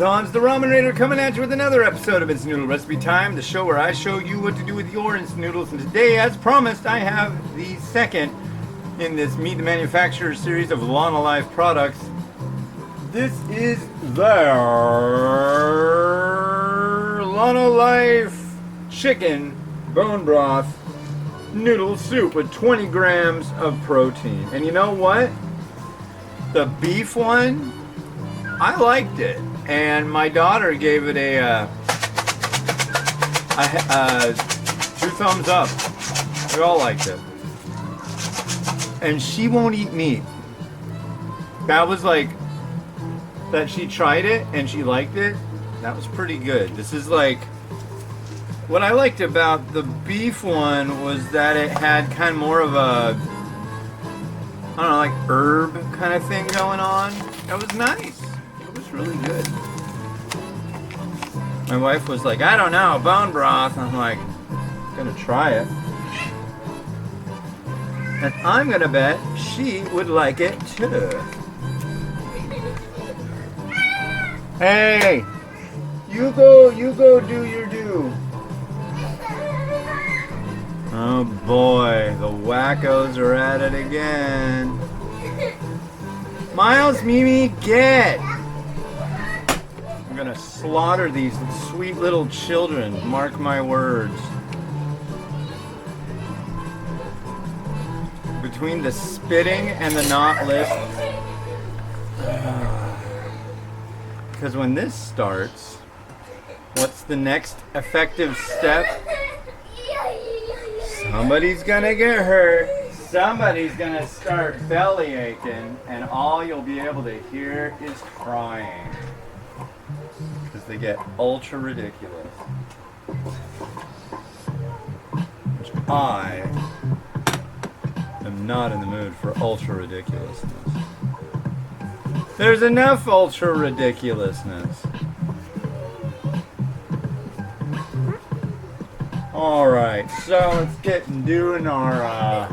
Hans, the Ramen Raider, coming at you with another episode of Instant Noodle Recipe Time, the show where I show you what to do with your instant noodles. And today, as promised, I have the second in this Meet the Manufacturer series of LonoLife products. This is their LonoLife chicken bone broth noodle soup with 20 grams of protein. And you know what? The beef one, I liked it, and my daughter gave it a 2 thumbs up. We all liked it, and she won't eat meat. That was like that. She tried it and she liked it. That was pretty good. This is like what I liked about the beef one was that it had kind of more of a, I don't know, like herb kind of thing going on. That was nice. It was really good. My wife was like, I don't know, bone broth. I'm like, I'm gonna try it. And I'm gonna bet she would like it too. Hey, you go do your do. Oh boy, the wackos are at it again. Miles, Mimi, get! I'm gonna slaughter these sweet little children, mark my words. Between the spitting and the not listening. Because when this starts, what's the next effective step? Somebody's gonna get hurt. Somebody's gonna start belly aching, and all you'll be able to hear is crying. Because they get ultra ridiculous. Which I am not in the mood for ultra ridiculousness. There's enough ultra ridiculousness. Alright, so let's get doing our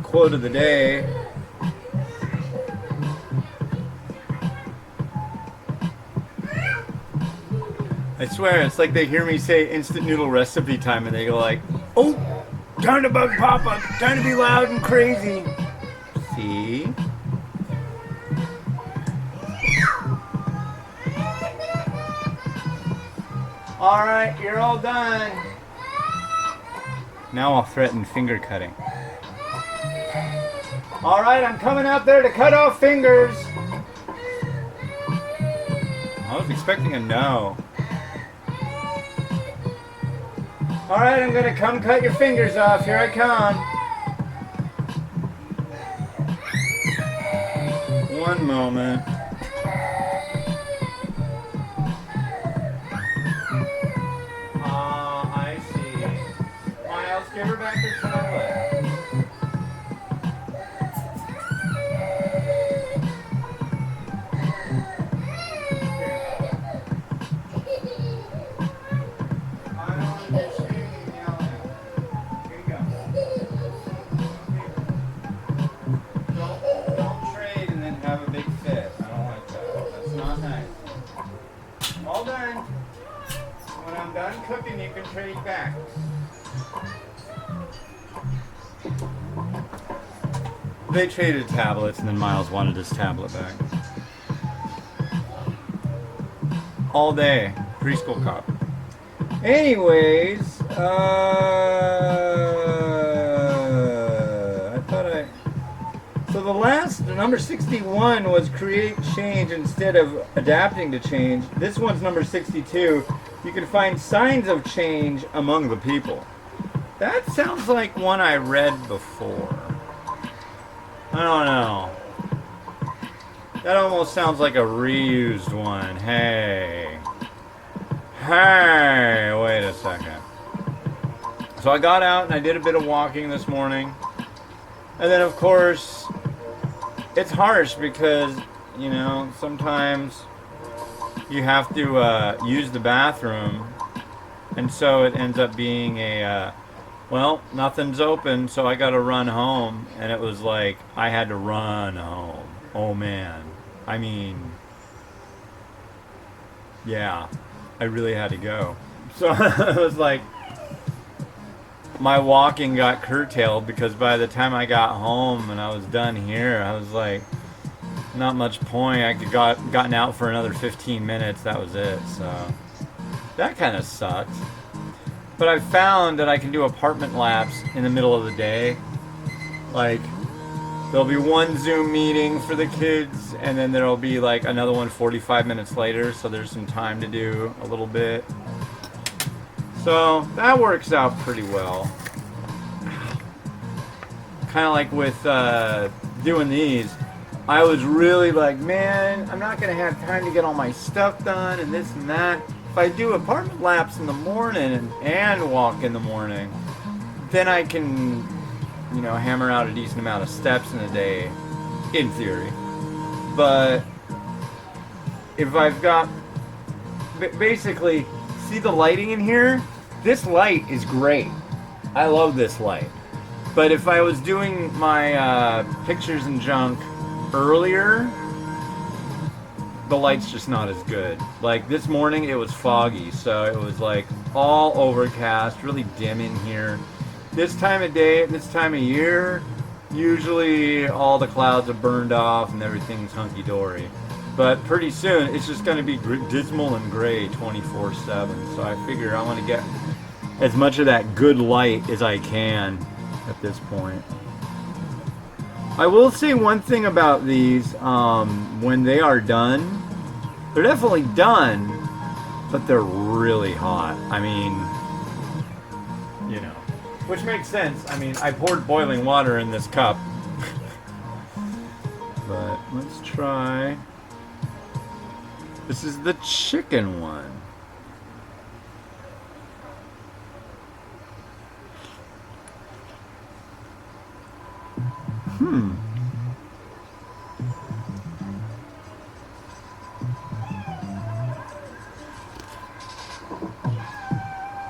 quote of the day. I swear, it's like they hear me say instant noodle recipe time and they go like, oh, time to bug Papa, time to be loud and crazy. See? Alright, you're all done. Now I'll threaten finger cutting. Alright, I'm coming out there to cut off fingers. I was expecting a no. Alright, I'm gonna come cut your fingers off. Here I come. One moment. I see. Miles, give her back her tablet. When I'm done cooking, you can trade back. They traded tablets, and then Miles wanted his tablet back. All day. Preschool cop. Anyways, So the last, number 61, was create change instead of adapting to change. This one's number 62. You can find signs of change among the people. That sounds like one I read before. I don't know. That almost sounds like a reused one. Hey, wait a second. So I got out and I did a bit of walking this morning. And then, of course, it's harsh because, you know, sometimes you have to use the bathroom, and so it ends up being a well, nothing's open, so I gotta run home. And it was like I had to run home. Oh man, I mean, yeah, I really had to go. So it was like my walking got curtailed because by the time I got home and I was done here, I was like, not much point. I could gotten out for another 15 minutes. That was it. So that kind of sucked. But I found that I can do apartment laps in the middle of the day. Like, there'll be one Zoom meeting for the kids, and then there'll be like another one 45 minutes later, so there's some time to do a little bit. So that works out pretty well. Kind of like with doing these, I was really like, man, I'm not going to have time to get all my stuff done and this and that. If I do apartment laps in the morning and walk in the morning, then I can, you know, hammer out a decent amount of steps in a day, in theory. But if I've got, basically, see the lighting in here? This light is great. I love this light. But if I was doing my pictures and junk earlier, the light's just not as good. Like this morning it was foggy, so it was like all overcast, really dim in here. This time of day, this time of year, usually all the clouds are burned off and everything's hunky-dory. But pretty soon it's just going to be dismal and gray 24/7. So I figure I want to get as much of that good light as I can at this point. I will say one thing about these, when they are done, they're definitely done, but they're really hot. I mean, you know, which makes sense. I mean, I poured boiling water in this cup. But let's try. This is the chicken one.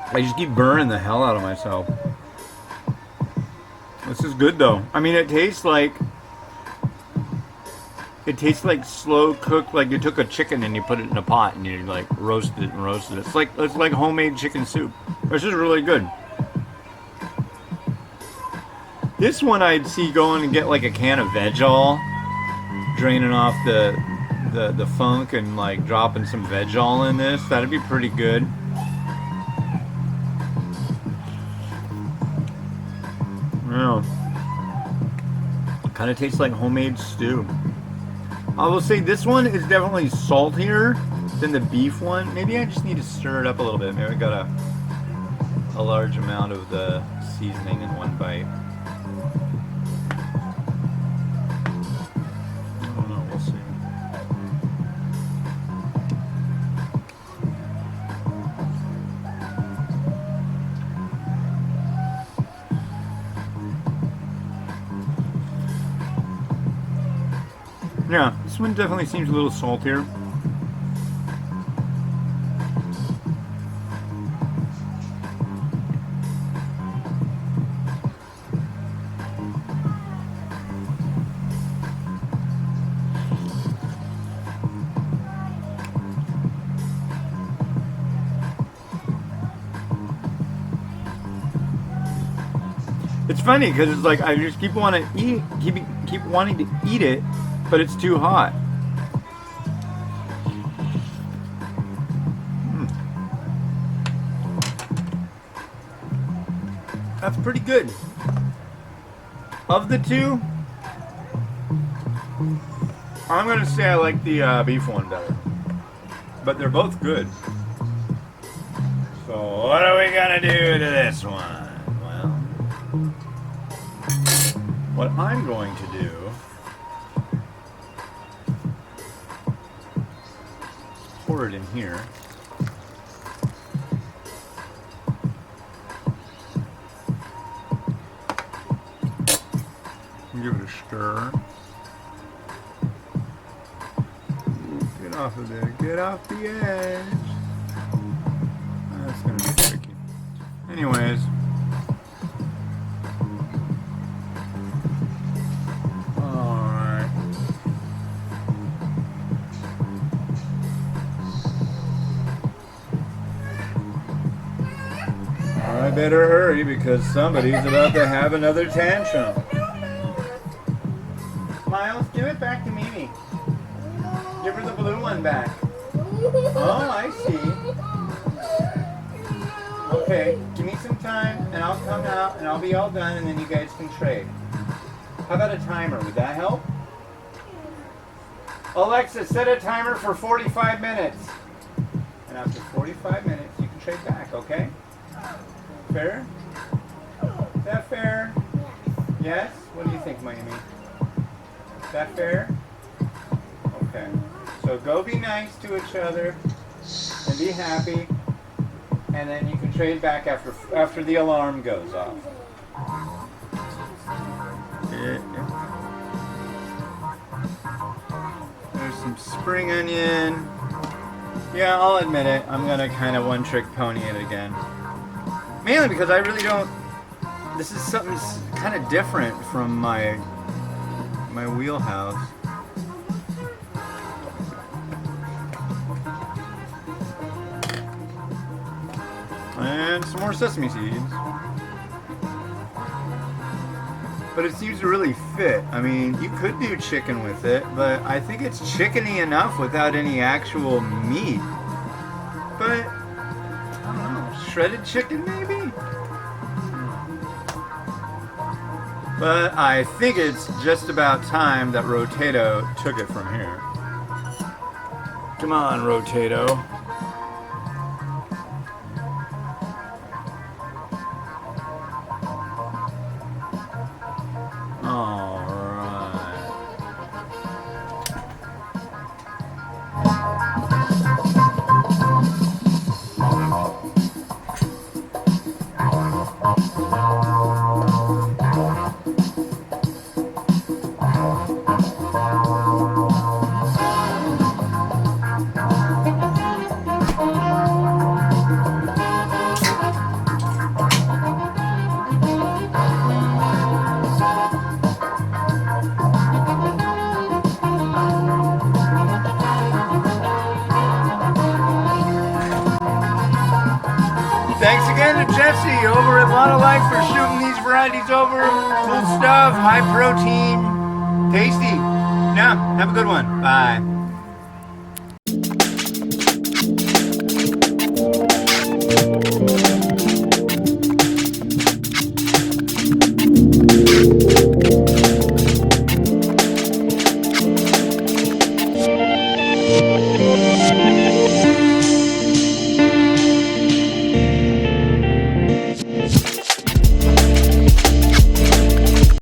I just keep burning the hell out of myself. This is good though. I mean, it tastes like slow cooked. Like you took a chicken and you put it in a pot and you like roasted it and roasted it. It's like homemade chicken soup. This is really good. This one I'd see going and get like a can of Veg-All, draining off the funk and like dropping some Veg-All in this. That'd be pretty good. Yeah. Kind of tastes like homemade stew. I will say this one is definitely saltier than the beef one. Maybe I just need to stir it up a little bit. Maybe I got a large amount of the seasoning in one bite. Yeah, this one definitely seems a little saltier. It's funny because it's like I just keep wanting to eat it, but it's too hot. That's pretty good. Of the two, I'm gonna say I like the beef one better, but they're both good. So what are we gonna do to this one? Well, what I'm going to do is pour it in here. Give it a stir. Get off of there. Get off the edge. That's going to be tricky. Anyways. Alright. better hurry because somebody's about to have another tantrum. Miles, give it back to Mimi. Give her the blue one back. Oh, I see. Okay, give me some time and I'll come out and I'll be all done and then you guys can trade. How about a timer? Would that help? Alexa, set a timer for 45 minutes. And after 45 minutes, you can trade back, okay? Fair? Is that fair? Yes? What do you think, Miami? Is that fair? Okay. So go be nice to each other and be happy. And then you can trade back after the alarm goes off. There's some spring onion. Yeah, I'll admit it. I'm gonna kind of one-trick pony it again. Mainly because I really don't. This is something kind of different from my wheelhouse. And some more sesame seeds. But it seems to really fit. I mean, you could do chicken with it, but I think it's chickeny enough without any actual meat. But, I don't know, shredded chicken maybe? But I think it's just about time that Rotato took it from here. Come on, Rotato. Thanks again to Jesse over at LonoLife for shooting these varieties over. Cool stuff, high protein, tasty. Yeah, have a good one. Bye.